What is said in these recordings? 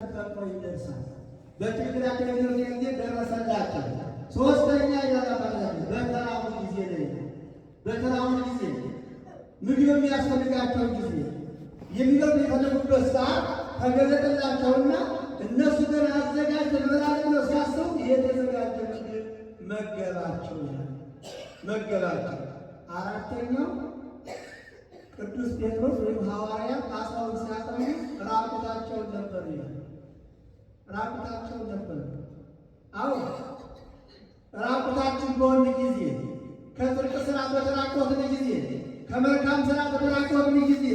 ይደርሳል። በችግራቸው ጊዜ ደረሰላቸው። ሶስተኛ ይላል በተራቡ ጊዜ ላይ በተራቡ ጊዜ ምግብ የሚያስፈልጋቸው ጊዜ የሚበሉ የፈለጉበት ሰዓት ተገለጠላቸውና እነሱ ግን አዘጋጅተው ይበላሉ ብለው ሲያስቡ የተዘጋጀ ምግብ መገባቸው ይላል። መገባቸው። አራተኛው ቅዱስ ጴጥሮስ ወይም ሐዋርያት አሳውን ሲያጠሙ ራቁታቸውን ነበር ይላል። ራቁታቸውን ነበር። አዎ ራቁታችን በሆን ጊዜ ከጽድቅ ሥራ በተራቆትን ጊዜ ከመልካም ሥራ በተራቆትን ጊዜ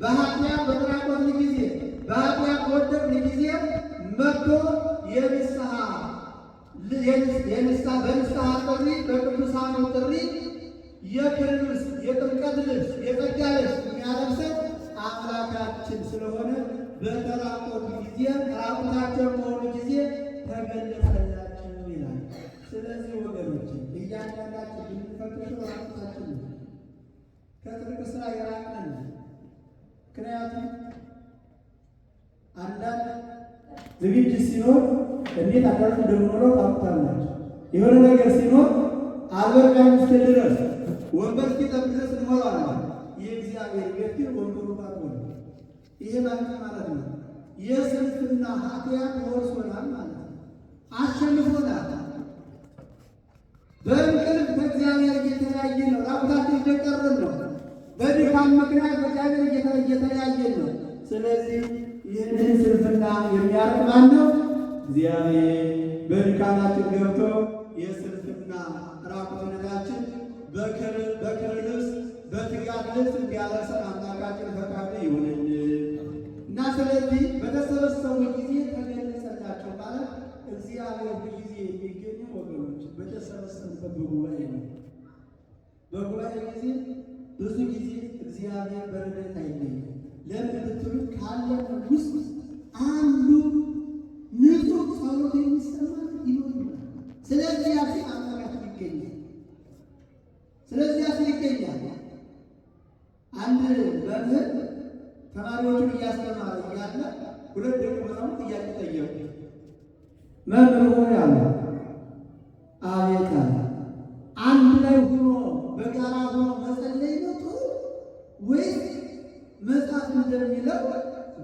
በኃጢአት በተራቆትን ጊዜ በኃጢአት በወደቅን ጊዜ መጥቶ በንስሐ ጥሪ በቅዱሳኑ ጥሪ የክህነት የጥምቀት ልብስ የጸጋ ልብስ የሚያለብሰን አምላካችን ስለሆነ በተራቆቱ ጊዜ ራቁታቸው በሆኑ ጊዜ ተገለጸላቸው ይላል። ስለዚህ ወገኖች እያንዳንዳችን የምንፈትሸው ራቁታችን ነው። ከጽድቅ ሥራ የራቅን። ምክንያቱም አንዳንድ ዝግጅት ሲኖር እንዴት አዳርፍ እንደምኖረው ታውቁታላችሁ። የሆነ ነገር ሲኖር አልበቃም እስክል ድረስ ወንበር እስኪጠብ ድረስ እንሞላዋለን። የእግዚአብሔር ቤት ግን ወንበሩ ባትሆን ይሄ ማለት ነው የስንፍና ኃጢአት ወርሶናል ማለት ነው። አሸንፎናል። በእንቅልፍ ከእግዚአብሔር እየተለያየን ነው። ራቁታችን እየቀረን ነው። በድካም ምክንያት ከእግዚአብሔር እየተለያየን ነው። ስለዚህ ይህንን ስንፍና የሚያርቅ ማን ነው? እግዚአብሔር በድካማችን ገብቶ የስንፍና ራቁትነታችን በክብር ልብስ በትጋት ልብስ እንዲያለብሰን አምላካችን ፈቃዱ ይሁንልን እና ስለዚህ በተሰበሰቡ ጊዜ ተገለጸላቸው ማለት እግዚአብሔር በጊዜ የሚገኙ ወገኖች በተሰበሰቡበት በጉባኤ ነው። በጉባኤ ጊዜ ብዙ ጊዜ እግዚአብሔር በረድኤት አይገኝም። ለምን ብትሉ ካለን ውስጥ አንዱ ንጹሕ ጸሎት የሚሰማ ይኖራል። ስለዚህ ያሲ አምላካችን ይገኛል። ስለዚህ ያሲ ይገኛል። አንድ መምህር ተማሪዎቹን እያስተማረ እያለ ሁለት ደቀ መዛሙርት ጥያቄ ጠየቁ። መምህር ሆይ አለ። አቤት አለ። አንድ ላይ ሆኖ በጋራ ሆኖ መጸለይ ነው ጥሩ ወይስ መጽሐፍ እንደሚለው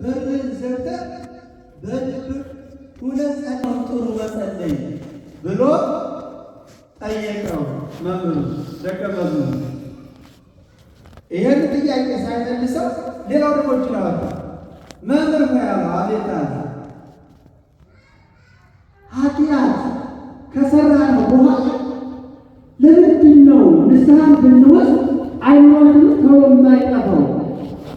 በርን ዘግተህ በድብቅ ሁለት ጸሎት ጥሩ መጸለይ ብሎ ጠየቀው መምህሩ ደቀ መዝሙር። ይሄን ጥያቄ ሳይመልሰው ሌላው ደግሞ ይችላል። መምህር ሆይ አለው። አቤት አለ። ኃጢአት ከሰራነው በኋላ ለምንድን ነው ንስሐን ብንወስድ አይኖርም ተው የማይጠፋው